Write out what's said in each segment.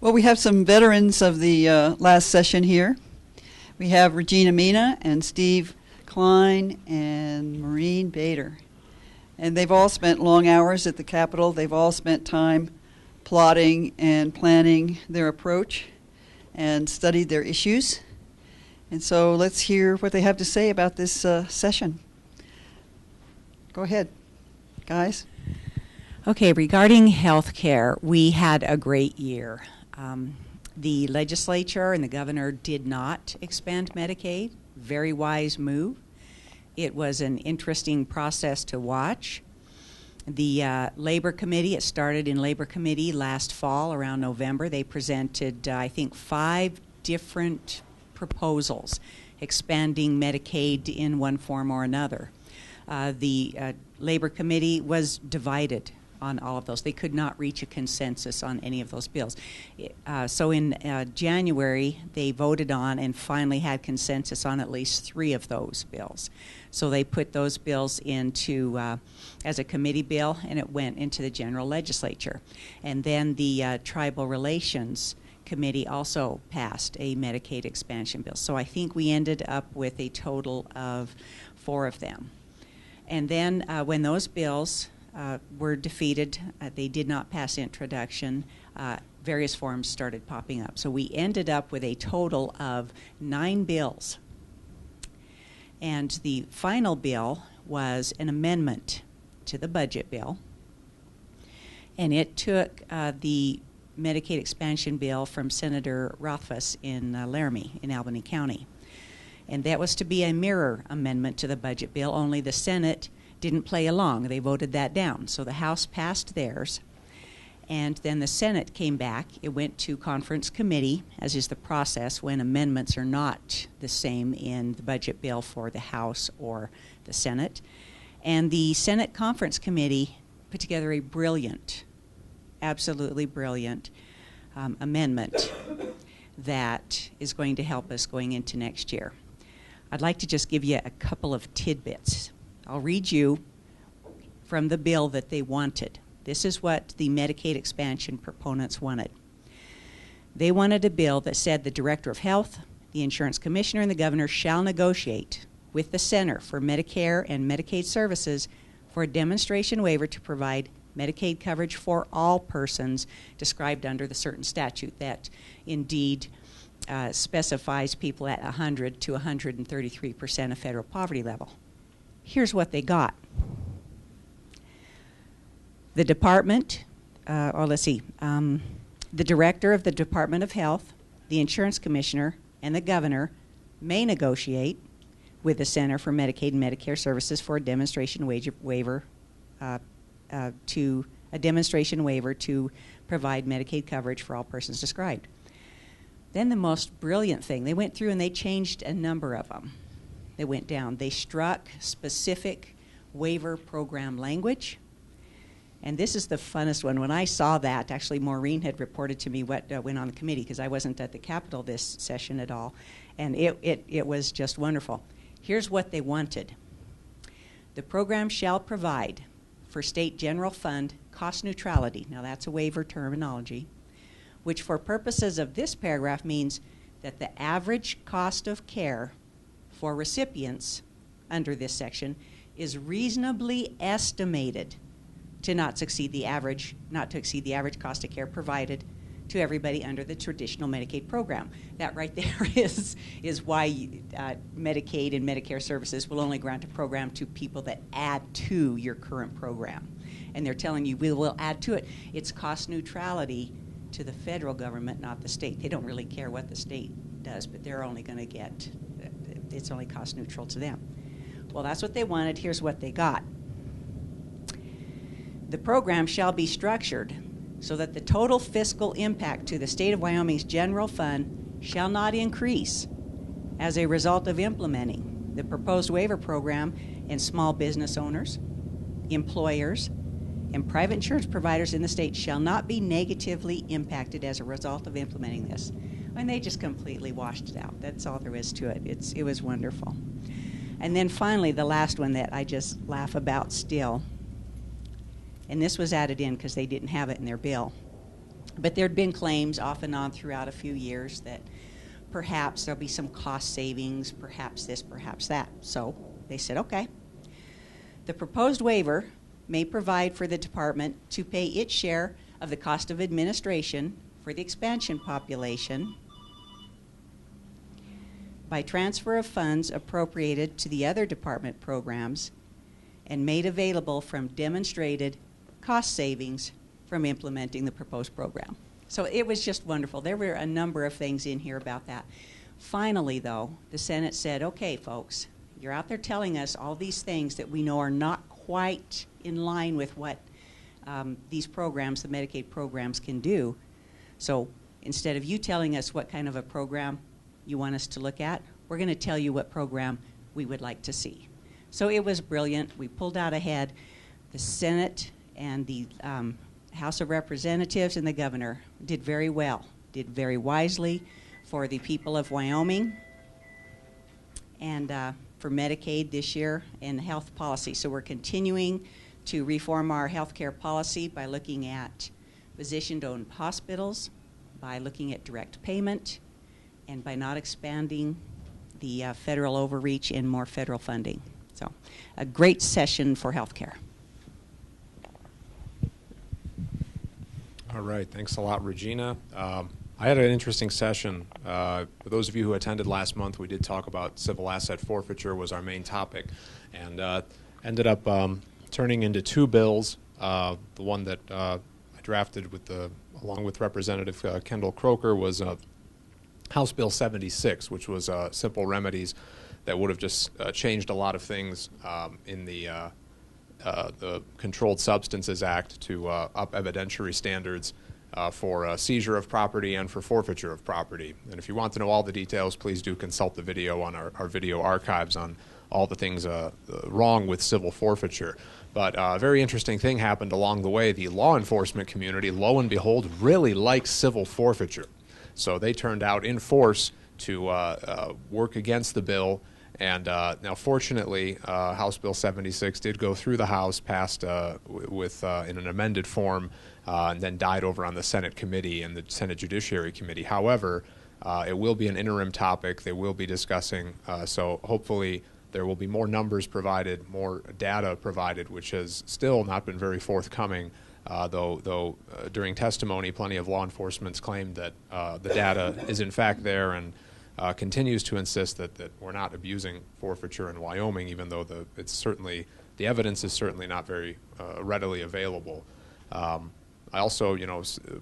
Well, we have some veterans of the last session here. We have Regina Mina and Steve Klein and Maureen Bader. And they've all spent long hours at the Capitol. They've all spent time plotting and planning their approach and studied their issues. And so let's hear what they have to say about this session. Go ahead, guys. Okay, regarding health care, we had a great year. The legislature and the governor did not expand Medicaid. Very wise move. It was an interesting process to watch. The Labor Committee, it started in Labor Committee last fall, around November. They presented, I think, 5 different proposals expanding Medicaid in one form or another. The Labor Committee was divided on all of those. They could not reach a consensus on any of those bills. So in January, they voted on and finally had consensus on at least 3 of those bills. So they put those bills into as a committee bill, and it went into the general legislature. And then the Tribal Relations Committee also passed a Medicaid expansion bill. So I think we ended up with a total of 4 of them. And then when those bills were defeated, they did not pass introduction, various forms started popping up. So we ended up with a total of 9 bills. And the final bill was an amendment to the budget bill. And it took the Medicaid expansion bill from Senator Rothfuss in Laramie in Albany County. And that was to be a mirror amendment to the budget bill, only the Senate didn't play along. They voted that down. So the House passed theirs, and then the Senate came back. It went to conference committee, as is the process when amendments are not the same in the budget bill for the House or the Senate. And the Senate Conference Committee put together a brilliant, absolutely brilliant amendment that is going to help us going into next year. I'd like to just give you a couple of tidbits. I'll read you from the bill that they wanted. This is what the Medicaid expansion proponents wanted. They wanted a bill that said the Director of Health, the Insurance Commissioner, and the Governor shall negotiate with the Center for Medicare and Medicaid Services for a demonstration waiver to provide Medicaid coverage for all persons described under the certain statute that indeed specifies people at 100 to 133% of federal poverty level. Here's what they got. The department, the director of the Department of Health, the insurance commissioner, and the governor may negotiate with the Center for Medicaid and Medicare Services for a demonstration waiver to provide Medicaid coverage for all persons described. Then the most brilliant thing, they went through and they changed a number of them. They went down. They struck specific waiver program language. And this is the funnest one. When I saw that, actually Maureen had reported to me what went on the committee because I wasn't at the Capitol this session at all. And it was just wonderful. Here's what they wanted. The program shall provide for state general fund cost neutrality. Now that's a waiver terminology, which for purposes of this paragraph means that the average cost of care for recipients under this section is reasonably estimated to not to exceed the average cost of care provided to everybody under the traditional Medicaid program. That right there is why Medicaid and Medicare services will only grant a program to people that add to your current program. And they're telling you we will add to it. It's cost neutrality to the federal government, not the state. They don't really care what the state does, but they're only going to get, it's only cost neutral to them. Well, that's what they wanted. Here's what they got. The program shall be structured so that the total fiscal impact to the state of Wyoming's general fund shall not increase as a result of implementing the proposed waiver program, and small business owners, employers, and private insurance providers in the state shall not be negatively impacted as a result of implementing this. And they just completely washed it out. That's all there is to it. It was wonderful. And then finally, the last one that I just laugh about still, and this was added in because they didn't have it in their bill. But there'd been claims off and on throughout a few years that perhaps there'll be some cost savings, perhaps this, perhaps that. So they said, okay. The proposed waiver may provide for the department to pay its share of the cost of administration for the expansion population by transfer of funds appropriated to the other department programs and made available from demonstrated cost savings from implementing the proposed program. So it was just wonderful. There were a number of things in here about that. Finally, though, the Senate said, okay, folks, you're out there telling us all these things that we know are not quite in line with what these programs, the Medicaid programs, can do. So instead of you telling us what kind of a program you want us to look at, we're going to tell you what program we would like to see. So it was brilliant. We pulled out ahead. The Senate and the House of Representatives and the governor did very well, did very wisely for the people of Wyoming and for Medicaid this year and health policy. So we're continuing to reform our health care policy by looking at physician-owned hospitals, by looking at direct payment, and by not expanding the federal overreach in more federal funding. So a great session for health care. All right, thanks a lot, Regina. I had an interesting session. For those of you who attended last month, we did talk about civil asset forfeiture was our main topic, and ended up turning into two bills. The one that I drafted along with Representative Kendall Croker was House Bill 76, which was simple remedies that would have just changed a lot of things in the Controlled Substances Act to up evidentiary standards for seizure of property and for forfeiture of property. And if you want to know all the details, please do consult the video on our video archives on all the things wrong with civil forfeiture. But a very interesting thing happened along the way. The law enforcement community, lo and behold, really likes civil forfeiture. So they turned out in force to work against the bill. And now, fortunately, House Bill 76 did go through the House, passed in an amended form, and then died over on the Senate committee and the Senate Judiciary Committee. However, it will be an interim topic they will be discussing, so hopefully there will be more numbers provided, more data provided, which has still not been very forthcoming, though during testimony, plenty of law enforcement's claimed that the data is in fact there, and continues to insist that we're not abusing forfeiture in Wyoming, even though the evidence is certainly not very readily available. I also,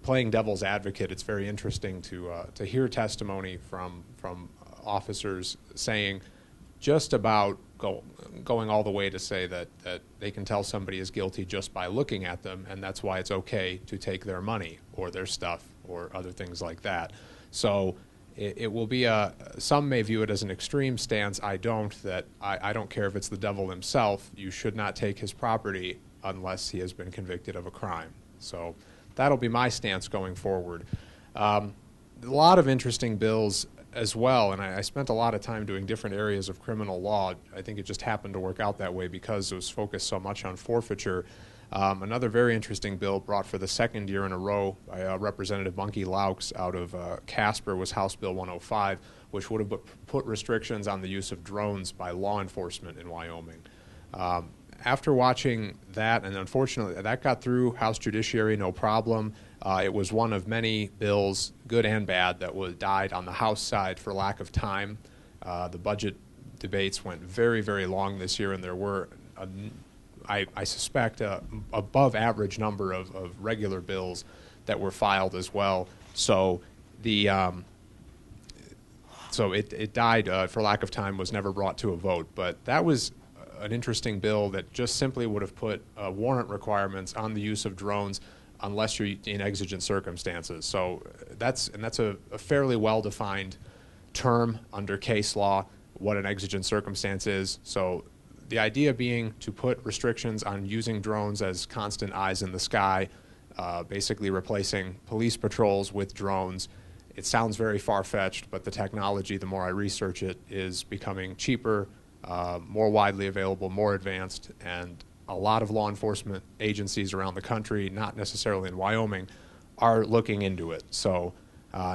playing devil's advocate, it's very interesting to hear testimony from officers saying just about going all the way to say that they can tell somebody is guilty just by looking at them, and that's why it's okay to take their money or their stuff or other things like that. So it will be some may view it as an extreme stance. I don't, that I don't care if it's the devil himself. You should not take his property unless he has been convicted of a crime. So that'll be my stance going forward. A lot of interesting bills as well, and I spent a lot of time doing different areas of criminal law. I think it just happened to work out that way because it was focused so much on forfeiture. Another very interesting bill brought for the second year in a row by Representative Bunky Laux out of Casper was House Bill 105, which would have put restrictions on the use of drones by law enforcement in Wyoming. After watching that, and unfortunately that got through House Judiciary no problem, it was one of many bills, good and bad, that died on the House side for lack of time. The budget debates went very, very long this year, and there were I suspect above average number of regular bills that were filed as well. So it died for lack of time, was never brought to a vote. But that was an interesting bill that just simply would have put warrant requirements on the use of drones unless you're in exigent circumstances. So that's a fairly well-defined term under case law, what an exigent circumstance is. So the idea being to put restrictions on using drones as constant eyes in the sky, basically replacing police patrols with drones. It sounds very far-fetched, but the technology, the more I research it, is becoming cheaper, more widely available, more advanced, and a lot of law enforcement agencies around the country, not necessarily in Wyoming, are looking into it. So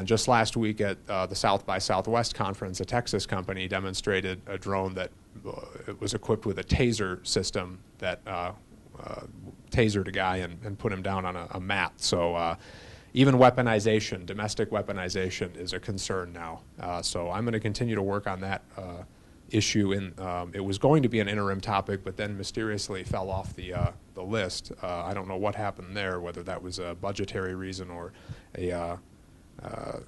just last week at the South by Southwest conference, a Texas company demonstrated a drone that was equipped with a taser system that tasered a guy and put him down on a mat. So even weaponization, domestic weaponization, is a concern now. So I'm going to continue to work on that issue. It was going to be an interim topic, but then mysteriously fell off the list. I don't know what happened there, whether that was a budgetary reason or a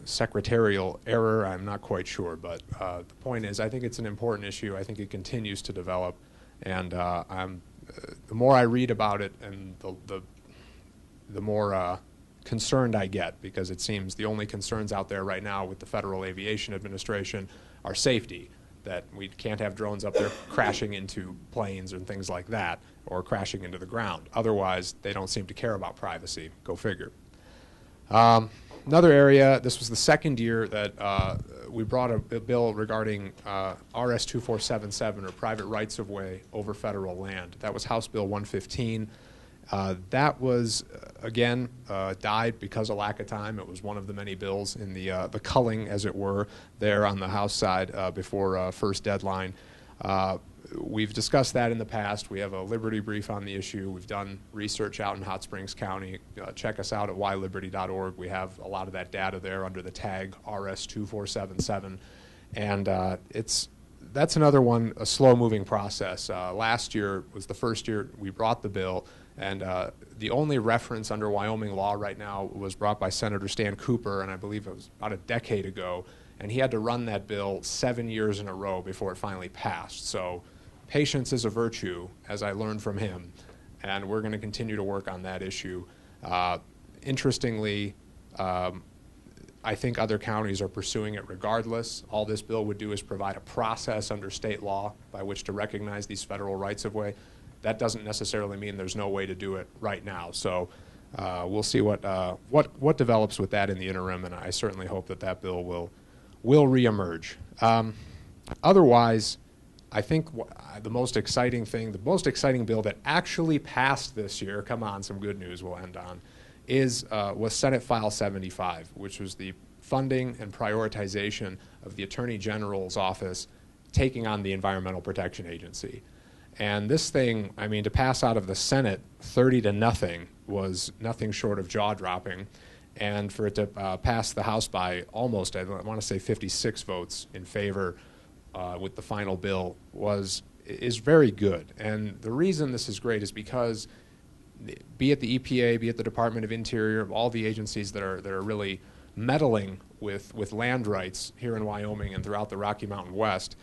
secretarial error. I'm not quite sure, but the point is, I think it's an important issue. I think it continues to develop, and the more I read about it, and the more concerned I get, because it seems the only concerns out there right now with the Federal Aviation Administration are safety, that we can't have drones up there crashing into planes and things like that, or crashing into the ground. Otherwise, they don't seem to care about privacy. Go figure. Another area, this was the second year that we brought a bill regarding RS 2477, or private rights-of-way over federal land. That was House Bill 115. That was, again, died because of lack of time. It was one of the many bills in the culling, as it were, there on the House side before first deadline. We've discussed that in the past. We have a Liberty brief on the issue. We've done research out in Hot Springs County. Check us out at yliberty.org. We have a lot of that data there under the tag RS2477. And that's another one, a slow-moving process. Last year was the first year we brought the bill, and the only reference under Wyoming law right now was brought by Senator Stan Cooper, and I believe it was about a decade ago, and he had to run that bill 7 years in a row before it finally passed. So patience is a virtue, as I learned from him, and we're going to continue to work on that issue. Interestingly, I think other counties are pursuing it regardless. All this bill would do is provide a process under state law by which to recognize these federal rights-of-way. That doesn't necessarily mean there's no way to do it right now. So we'll see what develops with that in the interim, and I certainly hope that that bill will reemerge. Otherwise, I think the most exciting bill that actually passed this year, come on, some good news we'll end on, was Senate File 75, which was the funding and prioritization of the Attorney General's office taking on the Environmental Protection Agency. And this thing, I mean, to pass out of the Senate 30-0 was nothing short of jaw-dropping. And for it to pass the House by almost, I want to say 56 votes in favor with the final bill is very good. And the reason this is great is because, be it the EPA, be it the Department of Interior, all the agencies that are really meddling with land rights here in Wyoming and throughout the Rocky Mountain West,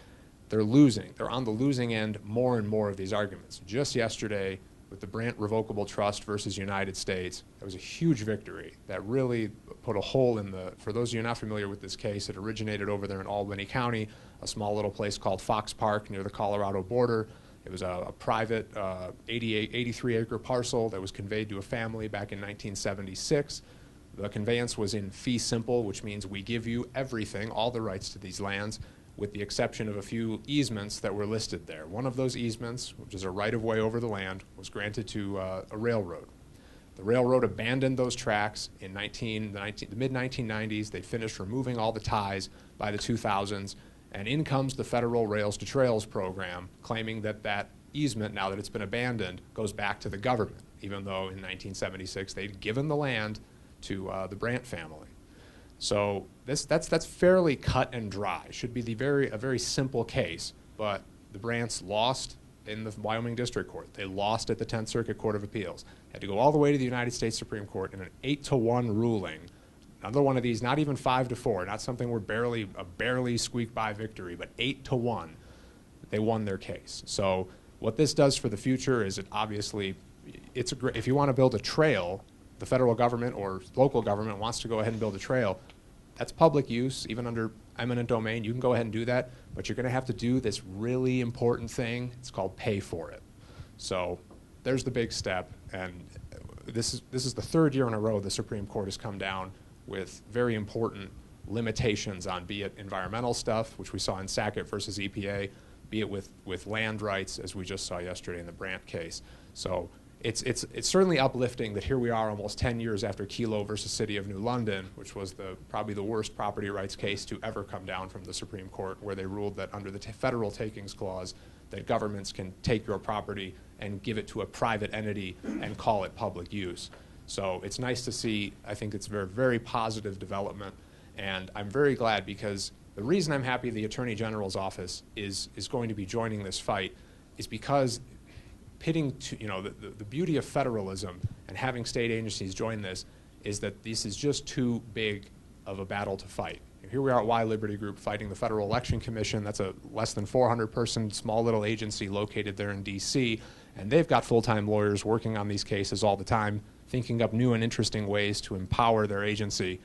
they're losing. They're on the losing end more and more of these arguments. Just yesterday, with the Brandt Revocable Trust versus United States, that was a huge victory that really put a hole in for those of you not familiar with this case, it originated over there in Albany County, a small little place called Fox Park near the Colorado border. It was a private 83-acre parcel that was conveyed to a family back in 1976. The conveyance was in fee simple, which means we give you everything, all the rights to these lands, with the exception of a few easements that were listed there. One of those easements, which is a right-of-way over the land, was granted to a railroad. The railroad abandoned those tracks in the mid-1990s. They finished removing all the ties by the 2000s, and in comes the federal Rails to Trails program, claiming that that easement, now that it's been abandoned, goes back to the government, even though in 1976 they'd given the land to the Brandt family. So that's fairly cut and dry. Should be a very simple case, but the Brandts lost in the Wyoming District Court. They lost at the 10th Circuit Court of Appeals. Had to go all the way to the United States Supreme Court in an 8-1 ruling. Another one of these, not even 5-4, not something where a barely squeak by victory, but 8-1, they won their case. So what this does for the future is if you want to build a trail, the federal government or local government wants to go ahead and build a trail, that's public use, even under eminent domain. You can go ahead and do that, but you're going to have to do this really important thing. It's called pay for it. So there's the big step, and this is the third year in a row the Supreme Court has come down with very important limitations on, be it environmental stuff, which we saw in Sackett versus EPA, be it with land rights, as we just saw yesterday in the Brandt case. So it's certainly uplifting that here we are almost 10 years after Kelo versus City of New London, which was probably the worst property rights case to ever come down from the Supreme Court, where they ruled that under the federal takings clause that governments can take your property and give it to a private entity and call it public use. So it's nice to see. I think it's a very, very positive development, and I'm very glad, because the reason I'm happy the Attorney General's office is going to be joining this fight is because pitting to, the beauty of federalism and having state agencies join this is that this is just too big of a battle to fight. Here we are at Y Liberty Group fighting the Federal Election Commission. That's a less than 400-person small little agency located there in D.C., and they've got full-time lawyers working on these cases all the time, thinking up new and interesting ways to empower their agency,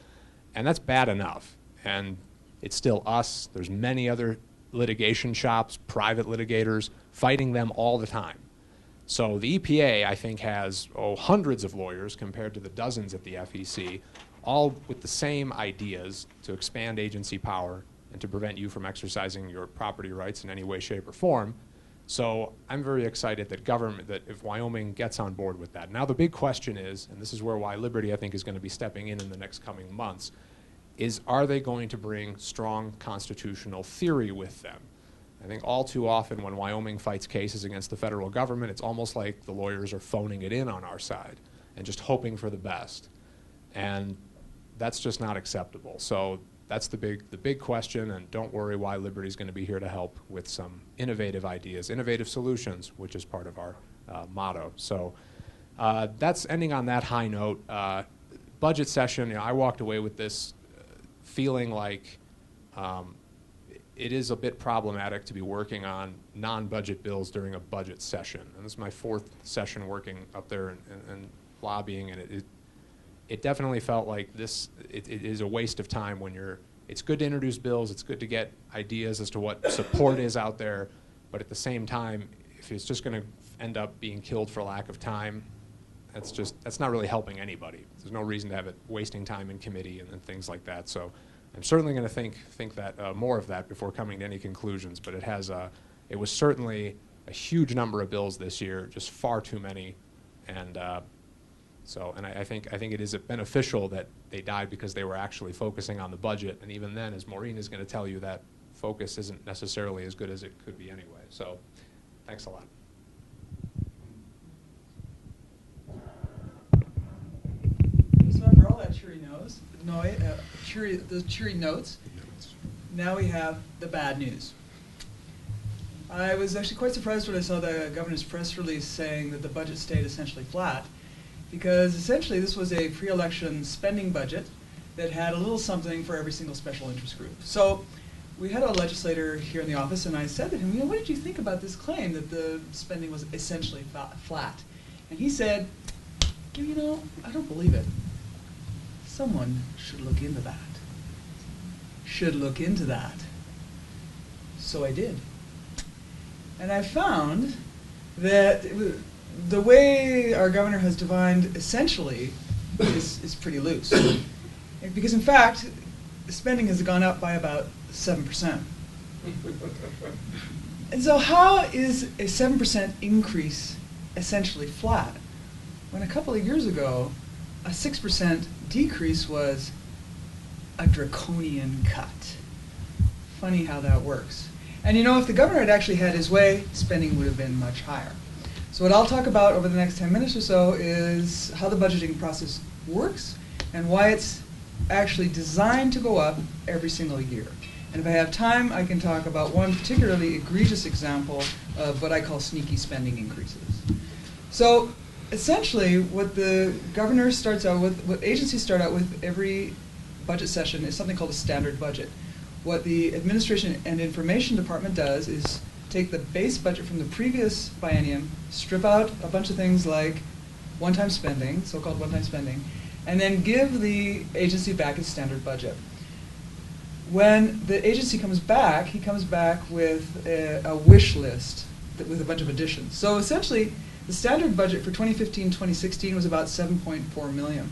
and that's bad enough. And it's still us. There's many other litigation shops, private litigators, fighting them all the time. So the EPA, I think, has hundreds of lawyers compared to the dozens at the FEC, all with the same ideas to expand agency power and to prevent you from exercising your property rights in any way, shape, or form. So I'm very excited that if Wyoming gets on board with that. Now the big question is, and this is where Y Liberty, I think, is going to be stepping in the next coming months, is are they going to bring strong constitutional theory with them? I think all too often when Wyoming fights cases against the federal government, it's almost like the lawyers are phoning it in on our side and just hoping for the best. And that's just not acceptable. So that's the big question, and don't worry, Y Liberty is going to be here to help with some innovative ideas, innovative solutions, which is part of our motto. So that's ending on that high note. Budget session, I walked away with this feeling like it is a bit problematic to be working on non-budget bills during a budget session. And this is my 4th session working up there and lobbying, and it definitely felt like it is a waste of time when it's good to introduce bills, it's good to get ideas as to what support is out there, but at the same time, if it's just going to end up being killed for lack of time, that's not really helping anybody. There's no reason to have it wasting time in committee and things like that. So I'm certainly going to think that more of that before coming to any conclusions. But it was certainly a huge number of bills this year, just far too many, and I think it is beneficial that they died because they were actually focusing on the budget. And even then, as Maureen is going to tell you, that focus isn't necessarily as good as it could be anyway. So thanks a lot. So after all that cheery notes, now we have the bad news. I was actually quite surprised when I saw the governor's press release saying that the budget stayed essentially flat, because essentially this was a pre-election spending budget that had a little something for every single special interest group. So we had a legislator here in the office, and I said to him, what did you think about this claim that the spending was essentially flat? And he said, I don't believe it. Someone should look into that. So I did. And I found that the way our governor has defined essentially is pretty loose. Because in fact, spending has gone up by about 7%. And so how is a 7% increase essentially flat, when a couple of years ago, a 6% decrease was a draconian cut? Funny how that works. And if the governor had actually had his way, spending would have been much higher. So what I'll talk about over the next 10 minutes or so is how the budgeting process works and why it's actually designed to go up every single year. And if I have time, I can talk about one particularly egregious example of what I call sneaky spending increases. So essentially, what the governor starts out with, what agencies start out with every budget session is something called a standard budget. What the Administration and Information Department does is take the base budget from the previous biennium, strip out a bunch of things like one-time spending, so-called one-time spending, and then give the agency back its standard budget. When the agency comes back, he comes back with a wish list with a bunch of additions. So essentially, the standard budget for 2015-2016 was about $7.4 million.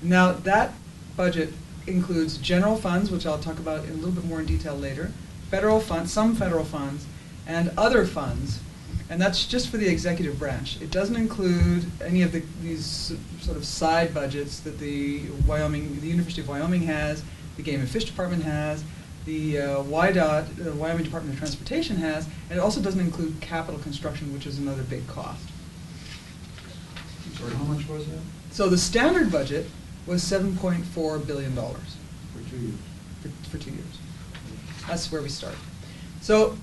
Now that budget includes general funds, which I'll talk about in a little bit more in detail later, federal funds, some federal funds, and other funds. And that's just for the executive branch. It doesn't include any of these sort of side budgets that the University of Wyoming has, the Game and Fish Department has, the WYDOT, the Wyoming Department of Transportation has, and it also doesn't include capital construction, which is another big cost. Sorry, how much was that? So the standard budget was $7.4 billion For 2 years. for 2 years. That's where we start. So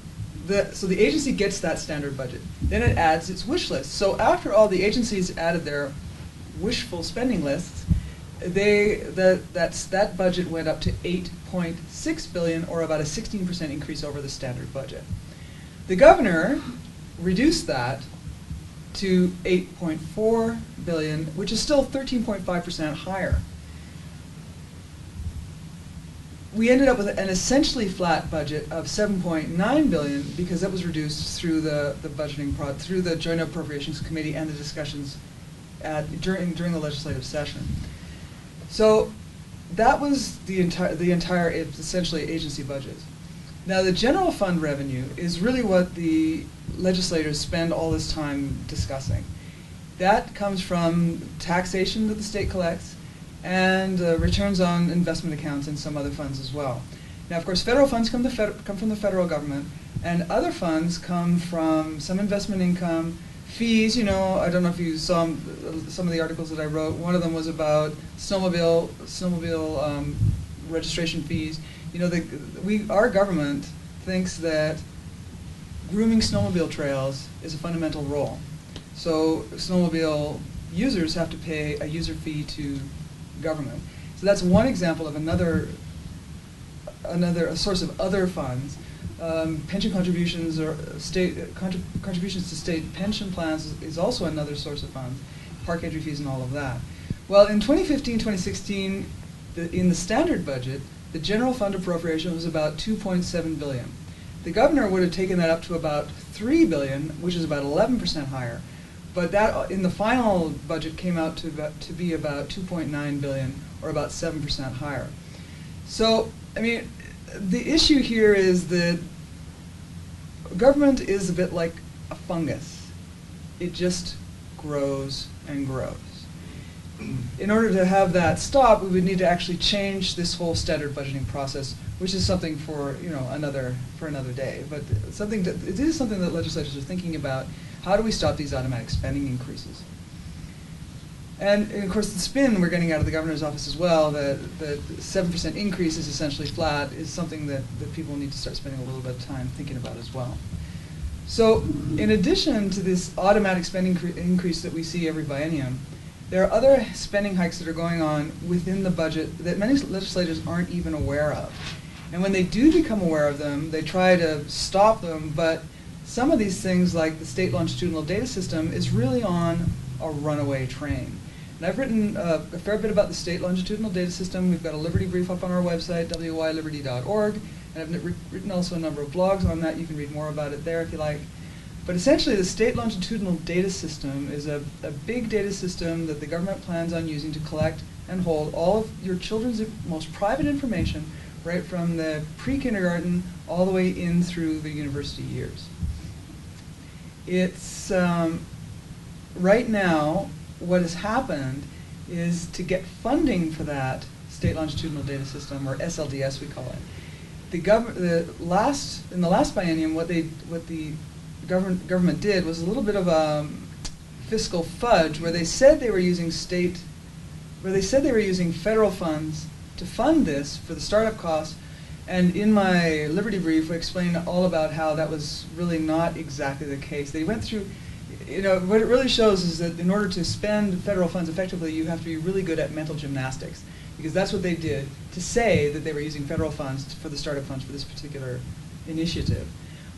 the agency gets that standard budget. Then it adds its wish list. So after all the agencies added their wishful spending lists, that budget went up to $8.6 billion, or about a 16% increase over the standard budget. The governor reduced that to $8.4 billion, which is still 13.5% higher. We ended up with an essentially flat budget of $7.9 billion because that was reduced through the budgeting through the Joint Appropriations Committee and the discussions during the legislative session. So that was the entire essentially agency budget. Now the general fund revenue is really what the legislators spend all this time discussing. That comes from taxation that the state collects, and returns on investment accounts and some other funds as well. Now, of course, federal funds come from the federal government, and other funds come from some investment income, fees. You know, I don't know if you saw some of the articles that I wrote. One of them was about snowmobile registration fees. You know, our government thinks that grooming snowmobile trails is a fundamental role. So snowmobile users have to pay a user fee to government. So that's one example of another source of other funds. Pension contributions or contributions to state pension plans is also another source of funds. Park entry fees and all of that. Well, in 2015-2016, in the standard budget, the general fund appropriation was about $2.7 billion. The governor would have taken that up to about $3 billion, which is about 11% higher. But that, in the final budget, came out to be about $2.9 billion, or about 7% higher. So, I mean, the issue here is that government is a bit like a fungus. It just grows and grows. In order to have that stop, we would need to actually change this whole standard budgeting process, which is something for another day. But it is something that legislators are thinking about. How do we stop these automatic spending increases? And of course, the spin we're getting out of the governor's office as well, that 7% increase is essentially flat, is something that people need to start spending a little bit of time thinking about as well. So in addition to this automatic spending increase that we see every biennium, there are other spending hikes that are going on within the budget that many legislators aren't even aware of. And when they do become aware of them, they try to stop them, but some of these things, like the state longitudinal data system, is really on a runaway train. And I've written a fair bit about the state longitudinal data system. We've got a Liberty brief up on our website, wyliberty.org, and I've written also a number of blogs on that. You can read more about it there if you like. But essentially, the state longitudinal data system is a big data system that the government plans on using to collect and hold all of your children's most private information, right from the pre-kindergarten all the way in through the university years. It's right now, what has happened is to get funding for that state longitudinal data system, or SLDS we call it. In the last biennium, what the government did was a little bit of a fiscal fudge, where they said they were using federal funds to fund this for the startup costs. And in my Liberty brief, we explained all about how that was really not exactly the case. They went through, what it really shows is that in order to spend federal funds effectively, you have to be really good at mental gymnastics, because that's what they did to say that they were using federal funds for the startup funds for this particular initiative.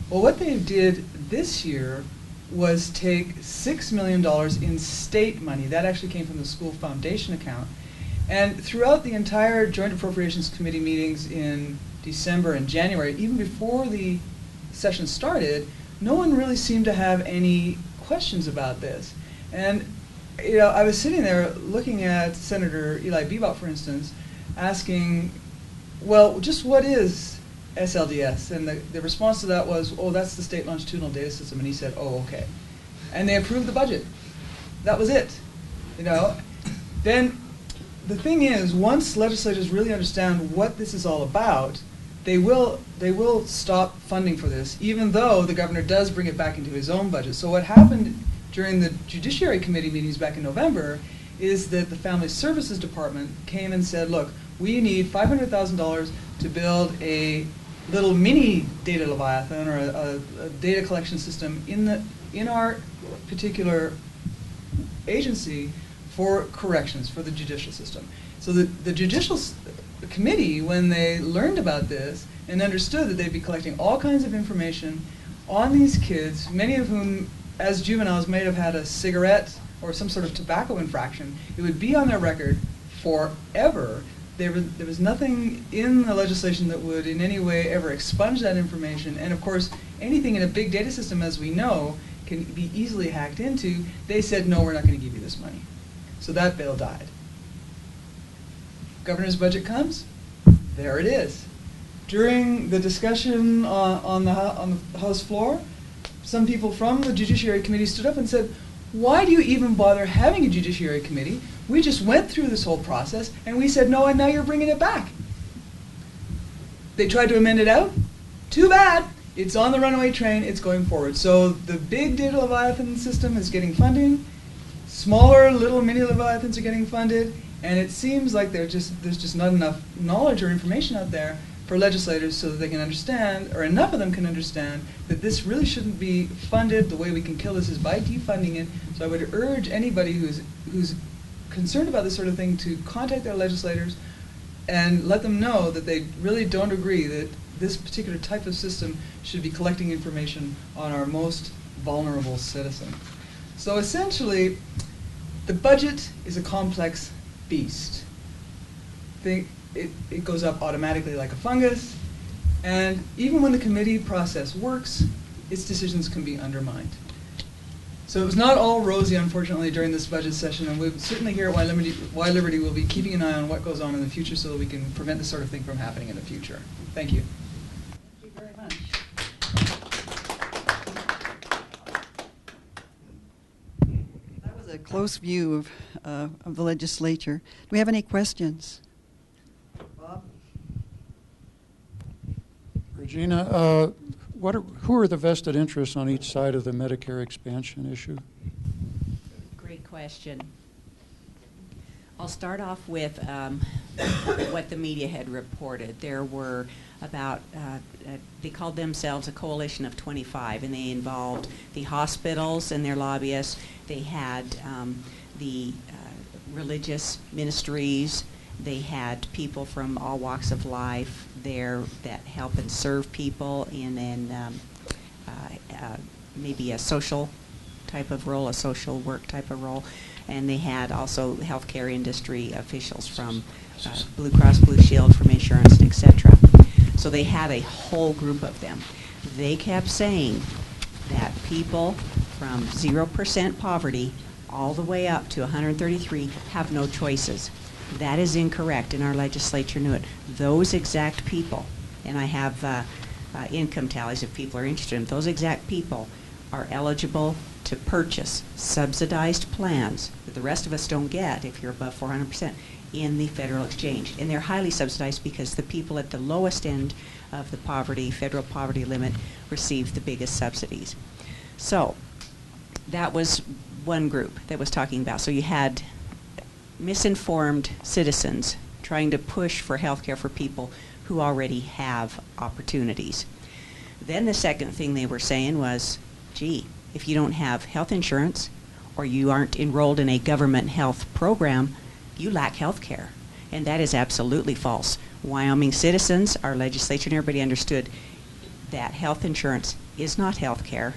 Well, what they did this year was take $6 million in state money. That actually came from the school foundation account. And throughout the entire Joint Appropriations Committee meetings in December and January, even before the session started, no one really seemed to have any questions about this. And I was sitting there looking at Senator Eli Bebop, for instance, asking, well, just what is SLDS, and the response to that was, oh, that's the state longitudinal data system, and he said, oh, okay. And they approved the budget. That was it. You know, then the thing is, once legislators really understand what this is all about, they will stop funding for this, even though the governor does bring it back into his own budget. So what happened during the Judiciary Committee meetings back in November is that the Family Services Department came and said, look, we need $500,000 to build a little mini data leviathan, or a data collection system in our particular agency for corrections for the judicial system. So the judicial committee, when they learned about this and understood that they'd be collecting all kinds of information on these kids, many of whom as juveniles may have had a cigarette or some sort of tobacco infraction, it would be on their record forever. There was nothing in the legislation that would in any way ever expunge that information. And of course, anything in a big data system, as we know, can be easily hacked into. They said, no, we're not going to give you this money. So that bill died. Governor's budget comes, there it is. During the discussion on the House floor, some people from the Judiciary Committee stood up and said, why do you even bother having a Judiciary Committee? We just went through this whole process, and we said no, and now you're bringing it back. They tried to amend it out. Too bad. It's on the runaway train. It's going forward. So the big data leviathan system is getting funding. Smaller little mini leviathans are getting funded, and it seems like there's just not enough knowledge or information out there for legislators so that they can understand, or enough of them can understand, that this really shouldn't be funded. The way we can kill this is by defunding it. So I would urge anybody who's concerned about this sort of thing to contact their legislators and let them know that they really don't agree that this particular type of system should be collecting information on our most vulnerable citizen. So essentially, the budget is a complex beast. It goes up automatically like a fungus, and even when the committee process works, its decisions can be undermined. So it was not all rosy, unfortunately, during this budget session, and we'll certainly here at Why Liberty will be keeping an eye on what goes on in the future so that we can prevent this sort of thing from happening in the future. Thank you. Thank you very much. That was a close view of the legislature. Do we have any questions? Bob? Regina, who are the vested interests on each side of the Medicare expansion issue? Great question. I'll start off with what the media had reported. There were about, they called themselves a coalition of 25, and they involved the hospitals and their lobbyists. They had the religious ministries. They had people from all walks of life there that help and serve people in maybe a social type of role, a social work type of role. And they had also healthcare industry officials from Blue Cross Blue Shield, from insurance, etc. So they had a whole group of them. They kept saying that people from 0% poverty all the way up to 133 have no choices. That is incorrect, and our legislature knew it. Those exact people, and I have income tallies if people are interested in, those exact people are eligible to purchase subsidized plans that the rest of us don't get if you're above 400% in the federal exchange. And they're highly subsidized because the people at the lowest end of the poverty, federal poverty limit, receive the biggest subsidies. So that was one group that was talking about. So you had misinformed citizens trying to push for health care for people who already have opportunities. Then the second thing they were saying was, gee, if you don't have health insurance or you aren't enrolled in a government health program, you lack health care. And that is absolutely false. Wyoming citizens, our legislature, and everybody understood that health insurance is not health care.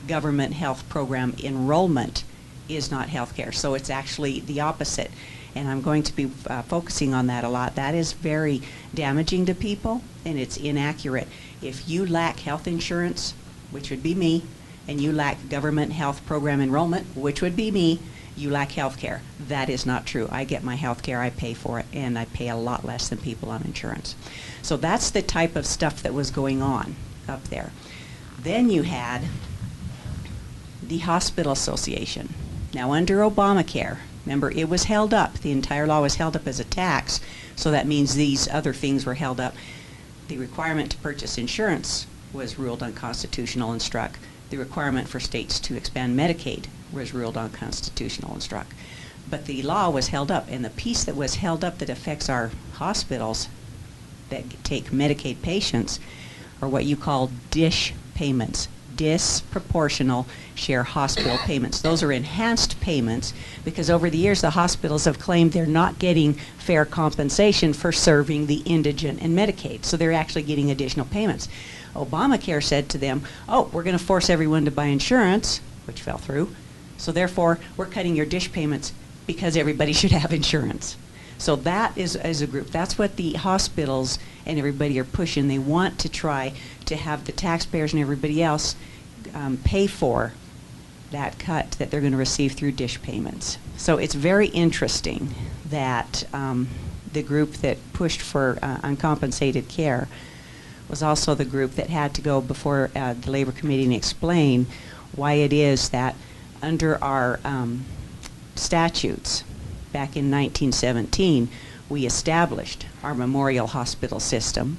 Government health program enrollment is not health care. So it's actually the opposite. And I'm going to be focusing on that a lot. That is very damaging to people, and it's inaccurate. If you lack health insurance, which would be me, and you lack government health program enrollment, which would be me, you lack health care. That is not true. I get my health care, I pay for it, and I pay a lot less than people on insurance. So that's the type of stuff that was going on up there. Then you had the Hospital Association. Now, under Obamacare, remember, it was held up. The entire law was held up as a tax, so that means these other things were held up. The requirement to purchase insurance was ruled unconstitutional and struck. The requirement for states to expand Medicaid was ruled unconstitutional and struck. But the law was held up, and the piece that was held up that affects our hospitals that take Medicaid patients are what you call DSH payments, disproportional share hospital payments. Those are enhanced payments because over the years the hospitals have claimed they're not getting fair compensation for serving the indigent and Medicaid, so they're actually getting additional payments. Obamacare said to them, oh, we're going to force everyone to buy insurance, which fell through, so therefore we're cutting your DSH payments because everybody should have insurance. So that is, as a group, that's what the hospitals and everybody are pushing. They want to try to have the taxpayers and everybody else pay for that cut that they're going to receive through DSH payments. So it's very interesting that the group that pushed for uncompensated care was also the group that had to go before the Labor Committee and explain why it is that under our statutes, back in 1917, we established our memorial hospital system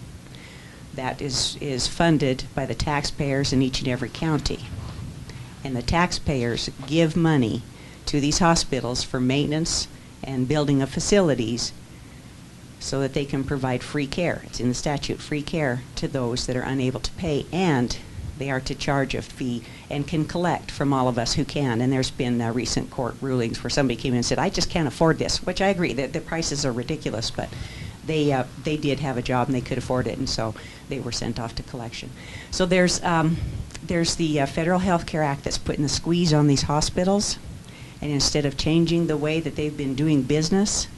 that is funded by the taxpayers in each and every county. And the taxpayers give money to these hospitals for maintenance and building of facilities so that they can provide free care. It's in the statute, free care to those that are unable to pay, and they are to charge a fee and can collect from all of us who can. And there's been recent court rulings where somebody came in and said, I just can't afford this, which I agree, the prices are ridiculous, but they did have a job and they could afford it, and so they were sent off to collection. So there's the Federal Health Care Act that's putting the squeeze on these hospitals, and instead of changing the way that they've been doing business,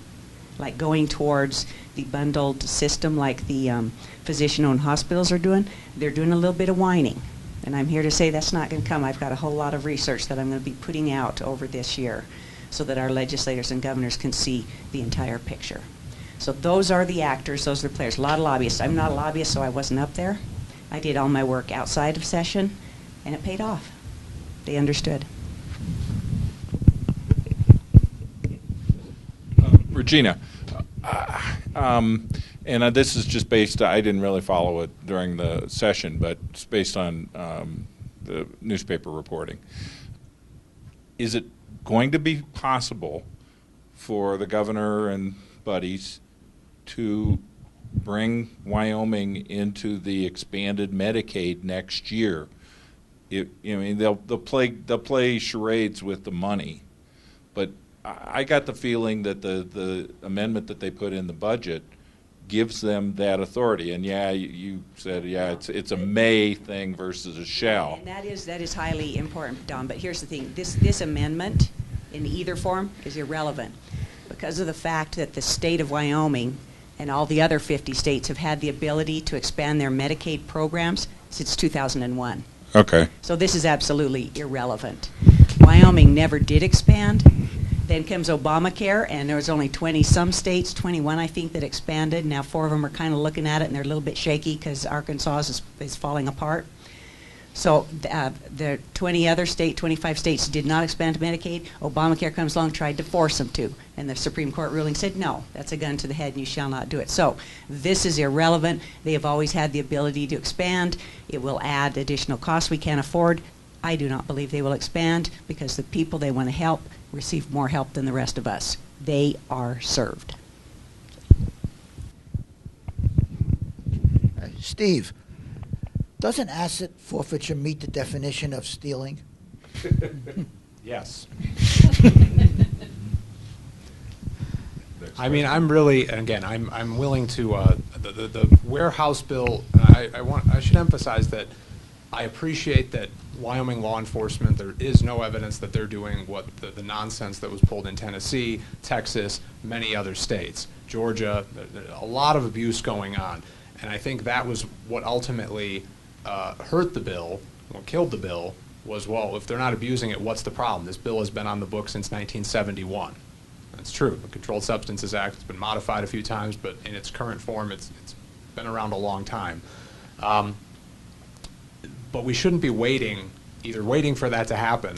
like going towards the bundled system like the physician-owned hospitals are doing, they're doing a little bit of whining. And I'm here to say that's not going to come. I've got a whole lot of research that I'm going to be putting out over this year so that our legislators and governors can see the entire picture. So those are the actors, those are the players. A lot of lobbyists. I'm not a lobbyist, so I wasn't up there. I did all my work outside of session, and it paid off. They understood. Regina, and this is just based, I didn't really follow it during the session, but it's based on the newspaper reporting. Is it going to be possible for the governor and buddies to bring Wyoming into the expanded Medicaid next year? I mean, they'll play charades with the money, but I got the feeling that the amendment that they put in the budget gives them that authority. And yeah, you said, yeah, it's a may thing versus a shall. And that is highly important, Don. But here's the thing: this amendment, in either form, is irrelevant because of the fact that the state of Wyoming and all the other 50 states have had the ability to expand their Medicaid programs since 2001. Okay. So this is absolutely irrelevant. Wyoming never did expand. Then comes Obamacare, and there was only 20-some states, 21 I think, that expanded. Now 4 of them are kind of looking at it, and they're a little bit shaky because Arkansas is falling apart. So the 25 states did not expand Medicaid. Obamacare comes along, tried to force them to, and the Supreme Court ruling said, no, that's a gun to the head, and you shall not do it. So this is irrelevant. They have always had the ability to expand. It will add additional costs we can't afford. I do not believe they will expand because the people they want to help receive more help than the rest of us. They are served. Steve, doesn't asset forfeiture meet the definition of stealing? Yes. I mean, I'm really, and again, I'm willing to the warehouse bill. I should emphasize that I appreciate that Wyoming law enforcement, there is no evidence that they're doing what the nonsense that was pulled in Tennessee, Texas, many other states, Georgia, a lot of abuse going on. And I think that was what ultimately hurt the bill, what killed the bill, was, well, if they're not abusing it, what's the problem? This bill has been on the books since 1971. That's true. The Controlled Substances Act has been modified a few times, but in its current form, it's been around a long time. But we shouldn't be either waiting for that to happen,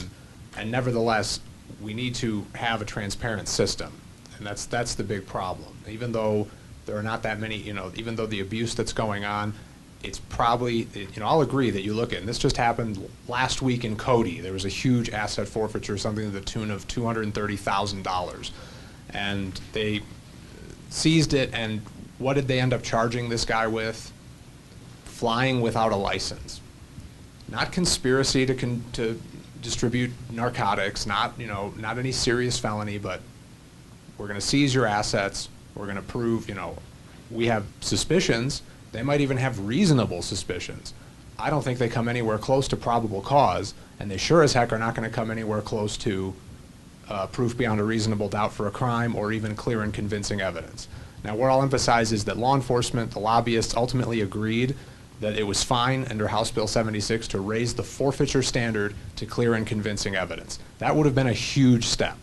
and nevertheless, we need to have a transparent system. And that's the big problem. Even though there are not that many, even though the abuse that's going on, it's probably, I'll agree that you look at, and this just happened last week in Cody. There was a huge asset forfeiture, something to the tune of $230,000. And they seized it, and what did they end up charging this guy with? Flying without a license. Not conspiracy to distribute narcotics, not any serious felony, but we're going to seize your assets. We're going to prove, we have suspicions. They might even have reasonable suspicions. I don't think they come anywhere close to probable cause, and they sure as heck are not going to come anywhere close to proof beyond a reasonable doubt for a crime or even clear and convincing evidence. Now, what I'll emphasize is that law enforcement, the lobbyists, ultimately agreed that it was fine under House Bill 76 to raise the forfeiture standard to clear and convincing evidence. That would have been a huge step.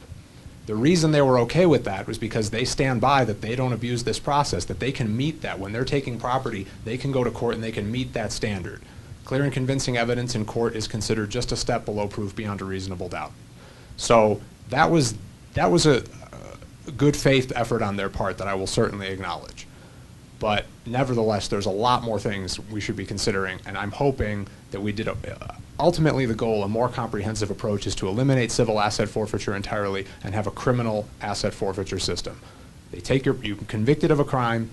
The reason they were okay with that was because they stand by that they don't abuse this process, that they can meet that. When they're taking property, they can go to court and they can meet that standard. Clear and convincing evidence in court is considered just a step below proof beyond a reasonable doubt. So that was a good faith effort on their part that I will certainly acknowledge. But nevertheless, there's a lot more things we should be considering, and I'm hoping that we did ultimately the goal, a more comprehensive approach, is to eliminate civil asset forfeiture entirely and have a criminal asset forfeiture system. They take you're convicted of a crime,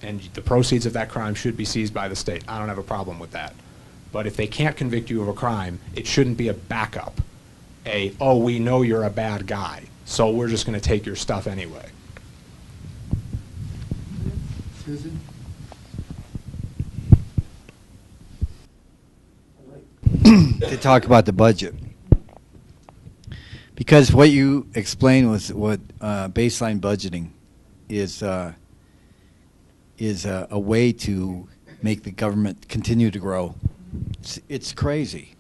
and the proceeds of that crime should be seized by the state. I don't have a problem with that. But if they can't convict you of a crime, it shouldn't be a backup. Oh, we know you're a bad guy, so we're just going to take your stuff anyway. Susan? To talk about the budget, because what you explained was what baseline budgeting is a way to make the government continue to grow. It's crazy.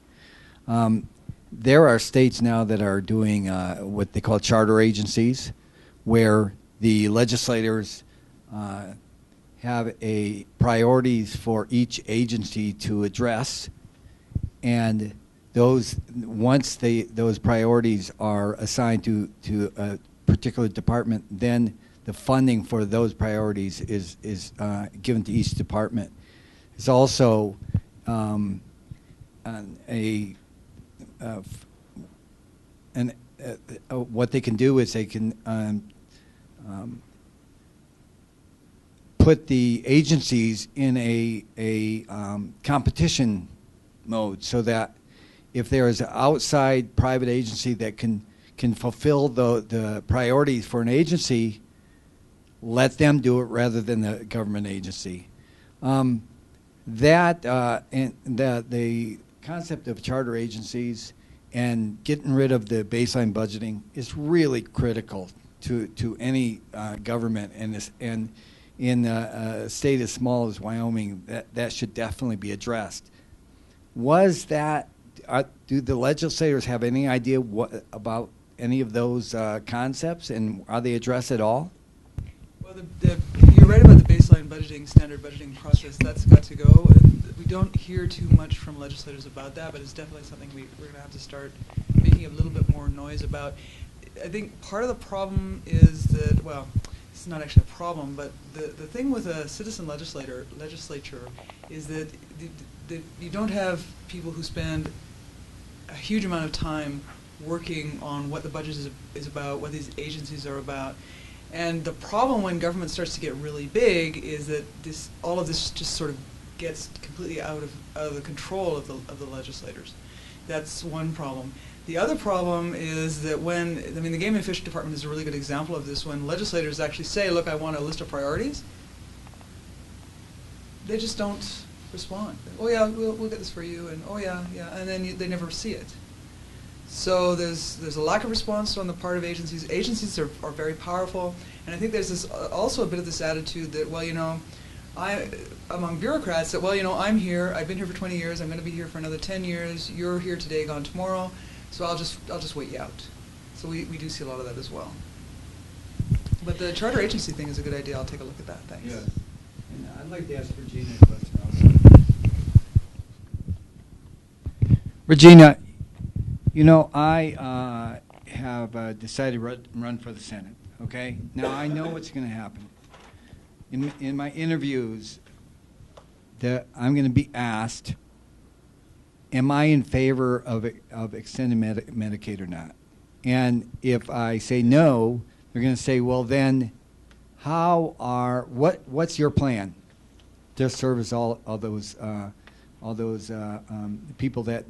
There are states now that are doing what they call charter agencies, where the legislators have priorities for each agency to address. And once those priorities are assigned to a particular department, then the funding for those priorities is given to each department. It's also what they can do is they can put the agencies in a competition mode, so that if there is an outside private agency that can fulfill the priorities for an agency, let them do it rather than the government agency. And the concept of charter agencies and getting rid of the baseline budgeting is really critical to any government, and in a state as small as Wyoming, that should definitely be addressed. Was that? Do the legislators have any idea about any of those concepts, and are they addressed at all? Well, you're right about the baseline budgeting, standard budgeting process. That's got to go. We don't hear too much from legislators about that, but it's definitely something we're going to have to start making a little bit more noise about. I think part of the problem is that, well, it's not actually a problem, but the thing with a citizen legislature is that you don't have people who spend a huge amount of time working on what the budget is about, what these agencies are about. And the problem when government starts to get really big is that all of this just sort of gets completely out of the control of the legislators. That's one problem. The other problem is that the Game and Fish Department is a really good example of this. When legislators actually say, look, I want a list of priorities, they just don't respond. Oh yeah, we'll get this for you, and oh yeah, and then they never see it. So there's a lack of response on the part of agencies. Agencies are very powerful, and I think there's also a bit of this attitude that, well, among bureaucrats that, well, I'm here, I've been here for 20 years, I'm going to be here for another 10 years, you're here today, gone tomorrow, so I'll just wait you out. So we do see a lot of that as well. But the charter agency thing is a good idea. I'll take a look at that. Thanks. Yes. And I'd like to ask Regina a question also. Regina, I have decided to run for the Senate, okay? Now, I know what's going to happen. In my interviews, I'm going to be asked, am I in favor of extended Medicaid or not? And if I say no, they're going to say, well, then what's your plan to service all those people that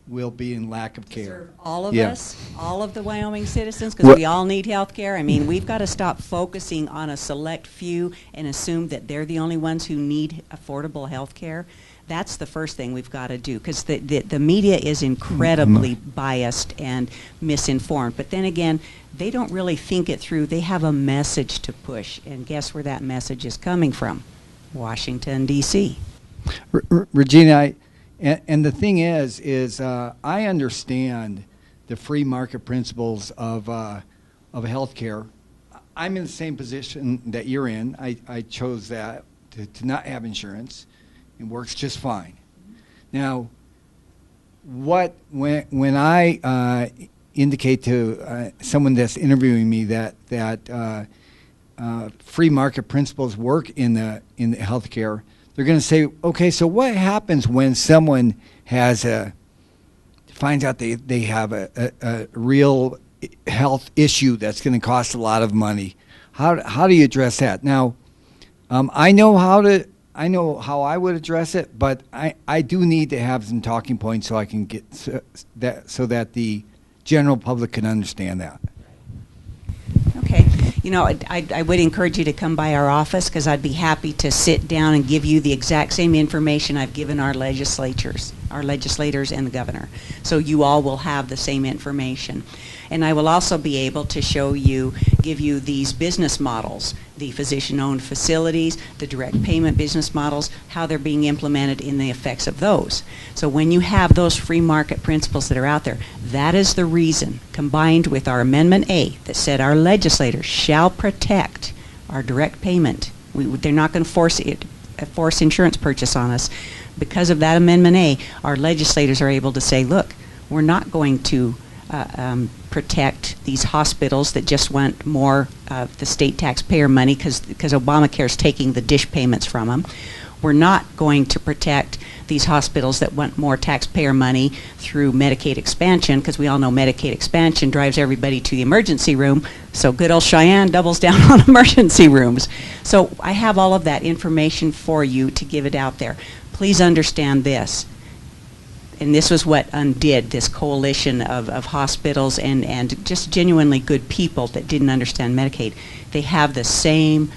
will be in lack of care? Serve all of Yeah. us, all of the Wyoming citizens, because we all need health care. I mean, we've got to stop focusing on a select few and assume that they're the only ones who need affordable health care. That's the first thing we've got to do, because the media is incredibly biased and misinformed. But then again, they don't really think it through. They have a message to push, and guess where that message is coming from? Washington, D.C. Regina, and the thing is I understand the free market principles of healthcare. I'm in the same position that you're in. I chose that to not have insurance. It works just fine. Now, when I indicate to someone that's interviewing me that free market principles work in the healthcare, they're going to say, okay, so what happens when someone finds out they have a real health issue that's going to cost a lot of money? How do you address that? Now, I know how I would address it, but I do need to have some talking points so I can get so that the general public can understand that. Okay. I would encourage you to come by our office, because I'd be happy to sit down and give you the exact same information I've given our legislators and the governor. So you all will have the same information. And I will also be able to give you these business models, the physician-owned facilities, the direct payment business models, how they're being implemented in the effects of those. So when you have those free market principles that are out there, that is the reason, combined with our Amendment A that said our legislators shall protect our direct payment. They're not going to force insurance purchase on us. Because of that Amendment A, our legislators are able to say, look, we're not going to protect these hospitals that just want more of the state taxpayer money because Obamacare is taking the dish payments from them. We're not going to protect these hospitals that want more taxpayer money through Medicaid expansion, because we all know Medicaid expansion drives everybody to the emergency room. So good old Cheyenne doubles down on emergency rooms. So I have all of that information for you to give it out there. Please understand this. And this was what undid this coalition of hospitals and just genuinely good people that didn't understand Medicaid. They have the same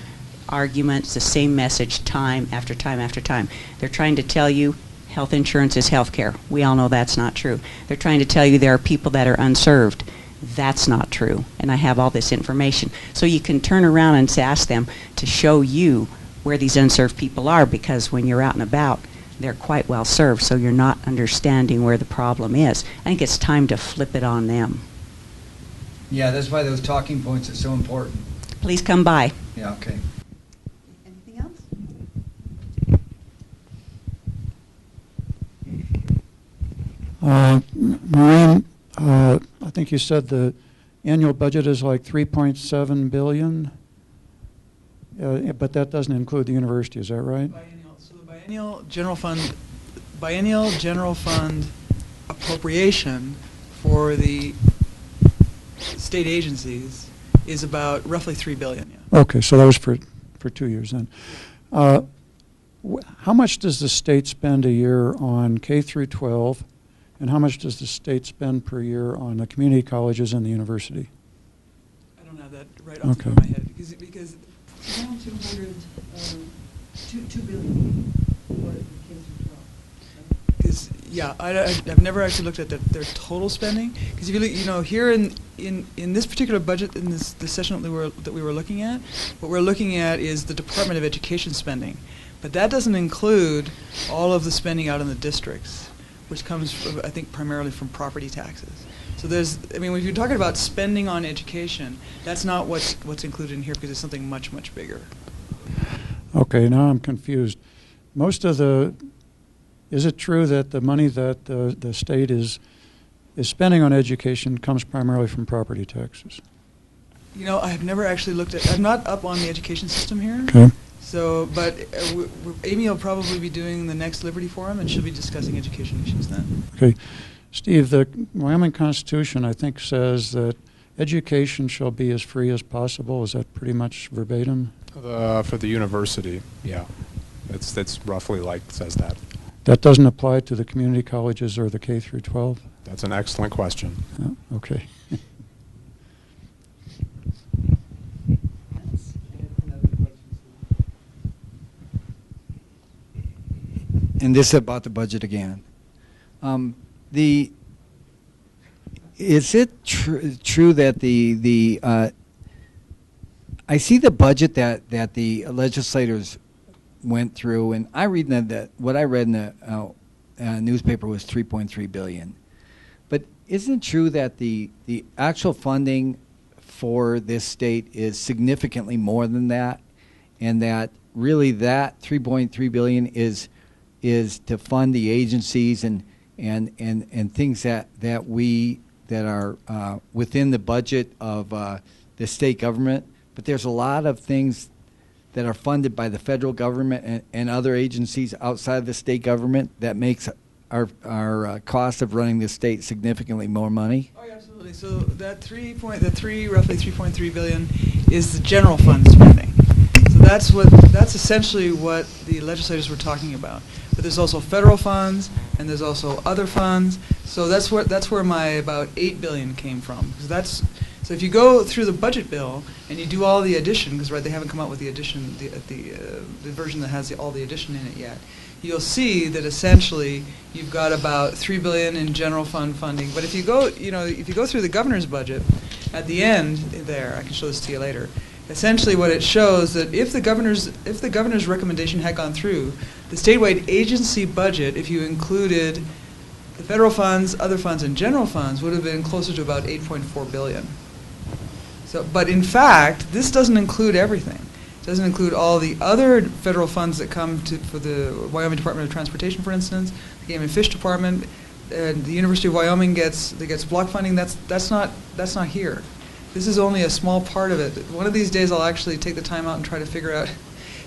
arguments, the same message time after time after time. They're trying to tell you health insurance is health care. We all know that's not true. They're trying to tell you there are people that are unserved. That's not true. And I have all this information. So you can turn around and ask them to show you where these unserved people are, because when you're out and about, they're quite well served, so you're not understanding where the problem is. I think it's time to flip it on them. Yeah, that's why those talking points are so important. Please come by. Yeah, okay. Anything else? Maureen, I think you said the annual budget is like $3.7 billion, but that doesn't include the university, is that right? So the biennial general fund appropriation for the state agencies is about roughly $3 billion. Yeah. Okay, so that was for 2 years then. How much does the state spend a year on K through 12, and how much does the state spend per year on the community colleges and the university? I don't have that right off the top of my head because around 2 billion for K through 12. Because Yeah, I've never actually looked at their total spending, because if you look, here in this particular budget, in this session that we were looking at, what we're looking at is the Department of Education spending, but that doesn't include all of the spending out in the districts, which comes, I think, primarily from property taxes. So when you're talking about spending on education, that's not what's included in here, because it's something much, much bigger. Okay, now I'm confused. Is it true that the money that the state is spending on education comes primarily from property taxes? I have never actually looked at. I'm not up on the education system here. Okay. So, but Amy will probably be doing the next Liberty Forum, and she'll be discussing education issues then. Okay, Steve, the Wyoming Constitution, I think, says that education shall be as free as possible. Is that pretty much verbatim? For the university, yeah, that's roughly says that. That doesn't apply to the community colleges or the K through 12? That's an excellent question. Oh, okay. And this is about the budget again. Is it true that I see the budget that the legislators went through, and what I read in the newspaper was $3.3 billion. But isn't it true that the actual funding for this state is significantly more than that, and that really that $3.3 billion is to fund the agencies and things that are within the budget of the state government? But there's a lot of things that are funded by the federal government and other agencies outside the state government that makes our cost of running the state significantly more money? Oh, yeah, absolutely. So that roughly 3.3 billion is the general fund spending. So that's essentially what the legislators were talking about. But there's also federal funds, and there's also other funds. So that's where my about 8 billion came from. So if you go through the budget bill and you do all the addition, because they haven't come out with the addition, the version that has all the addition in it yet, you'll see that essentially you've got about 3 billion in general fund funding. But if you go through the governor's budget, at the end there, I can show this to you later. Essentially, what it shows that if the governor's recommendation had gone through, the statewide agency budget, if you included the federal funds, other funds, and general funds, would have been closer to about 8.4 billion. So, but in fact, this doesn't include everything. It doesn't include all the other federal funds that come for the Wyoming Department of Transportation, for instance, the Game and Fish Department, and the University of Wyoming gets block funding. That's not here. This is only a small part of it. One of these days, I'll actually take the time out and try to figure out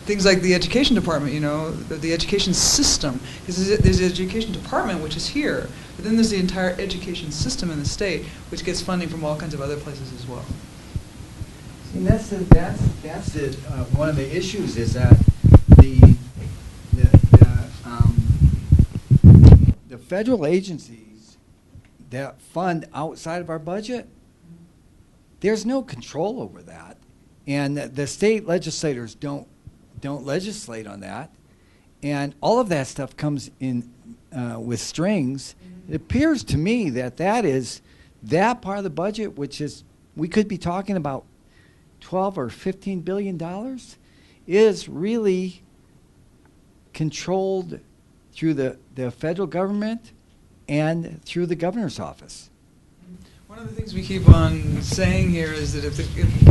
things like the education department. The education system. Because there's the education department, which is here, but then there's the entire education system in the state, which gets funding from all kinds of other places as well. And that's it. One of the issues is that the federal agencies that fund outside of our budget, there's no control over that, and the state legislators don't legislate on that, and all of that stuff comes in with strings. It appears to me that that part of the budget, which is we could be talking about $12 or $15 billion, is really controlled through the federal government and through the governor's office. One of the things we keep on saying here is that if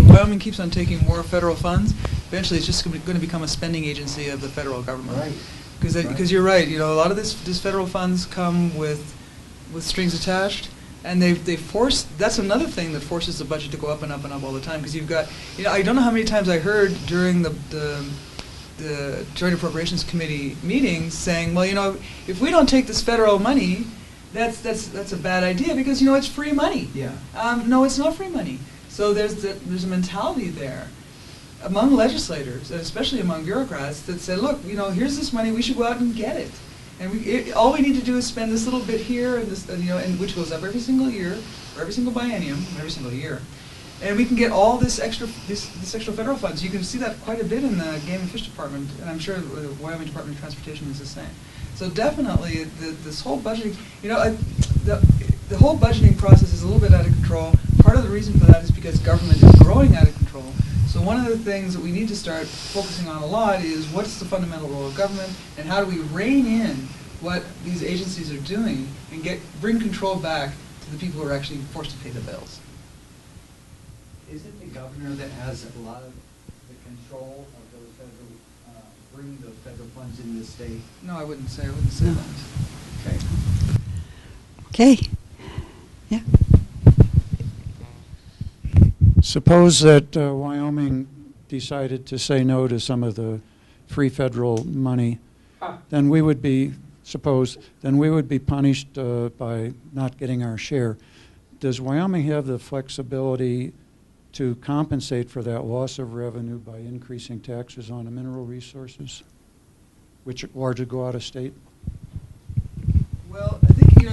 Wyoming keeps on taking more federal funds, eventually it's just going to become a spending agency of the federal government. Right. Because you're right. A lot of this federal funds come with strings attached. And they force. That's another thing that forces the budget to go up and up and up all the time. Because you've got, I don't know how many times I heard during the Joint Appropriations Committee meetings saying, well, if we don't take this federal money, that's a bad idea because it's free money. Yeah. No, it's not free money. So there's a mentality there among legislators, and especially among bureaucrats, that say, look, here's this money, we should go out and get it. And all we need to do is spend this little bit here, and this, and which goes up every single year, or every single biennium, every single year, and we can get all this extra federal funds. You can see that quite a bit in the Game and Fish Department, and I'm sure the Wyoming Department of Transportation is the same. So definitely, this whole budgeting, the whole budgeting process is a little bit out of control. Part of the reason for that is because government is growing out of control. So one of the things that we need to start focusing on a lot is what's the fundamental role of government, and how do we rein in what these agencies are doing and bring control back to the people who are actually forced to pay the bills. Is it the governor that has a lot of the control of those federal, bringing those federal funds into the state? No, I wouldn't say that. Okay. Okay. Yeah. Suppose that Wyoming decided to say no to some of the free federal money, then we would be punished by not getting our share. Does Wyoming have the flexibility to compensate for that loss of revenue by increasing taxes on the mineral resources, which largely go out of state? Well, I think if you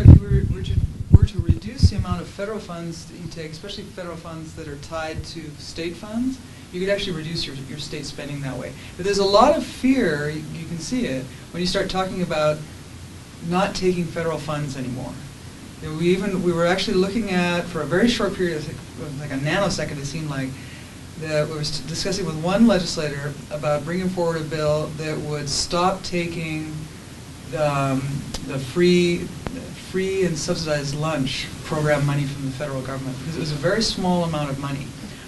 were to reduce the amount of federal funds that you take, especially federal funds that are tied to state funds, you could actually reduce your state spending that way. But there's a lot of fear, you can see it, when you start talking about not taking federal funds anymore. We were actually looking at, for a very short period, like a nanosecond it seemed like, that we were discussing with one legislator about bringing forward a bill that would stop taking the free and subsidized lunch program money from the federal government, because it was a very small amount of money.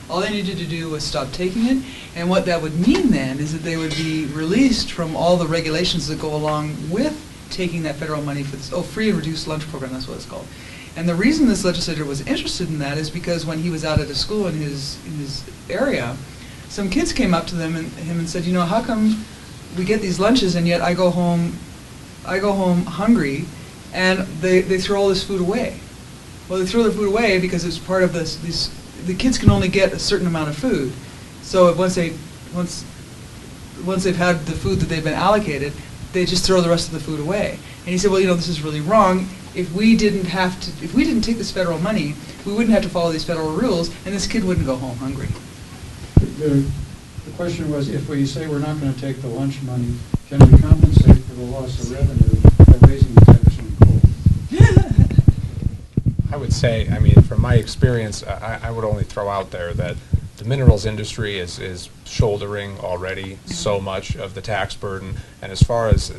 All they needed to do was stop taking it, and what that would mean then is that they would be released from all the regulations that go along with taking that federal money for this free and reduced lunch program, that's what it's called. And the reason this legislator was interested in that is because when he was out at a school in his area, some kids came up to him and said, how come we get these lunches and yet I go home hungry, and they throw all this food away. Well, they throw their food away because it's part of the kids can only get a certain amount of food. So once they've had the food that they've been allocated, they just throw the rest of the food away. And he said, well, this is really wrong. If we didn't take this federal money, we wouldn't have to follow these federal rules, and this kid wouldn't go home hungry. The question was, if we say we're not going to take the lunch money, can we compensate for the loss of revenue by raising the tax on coal? I would say, from my experience, I would only throw out there that the minerals industry is shouldering already so much of the tax burden, and as far as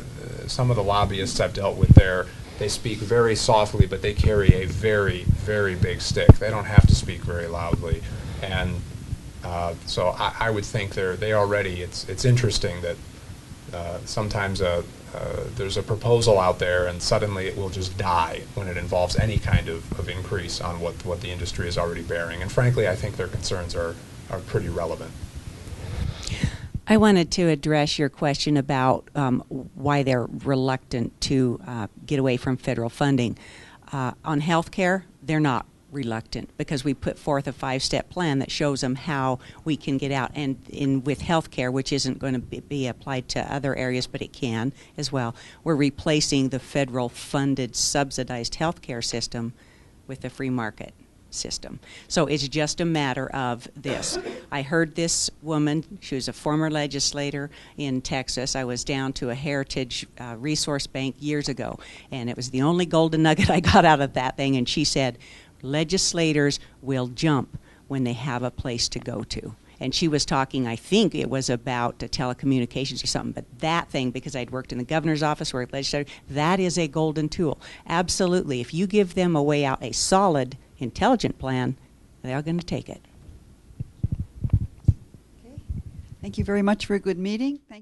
some of the lobbyists I've dealt with there, they speak very softly, but they carry a very, very big stick. They don't have to speak very loudly, and so I would think they already. It's interesting that sometimes there's a proposal out there, and suddenly it will just die when it involves any kind of increase on what the industry is already bearing. And frankly, I think their concerns are pretty relevant. I wanted to address your question about why they're reluctant to get away from federal funding. On health care, they're not reluctant because we put forth a 5-step plan that shows them how we can get out. And with health care, which isn't going to be applied to other areas, but it can as well, we're replacing the federal funded subsidized health care system with the free market system. So it's just a matter of this. I heard this woman, she was a former legislator in Texas. I was down to a heritage resource bank years ago, and it was the only golden nugget I got out of that thing, and she said, legislators will jump when they have a place to go to. And she was talking, I think it was about telecommunications or something, but that thing, because I'd worked in the governor's office, worked legislator, that is a golden tool. Absolutely. If you give them a way out, a solid, intelligent plan, they are going to take it. Okay. Thank you very much for a good meeting. Thank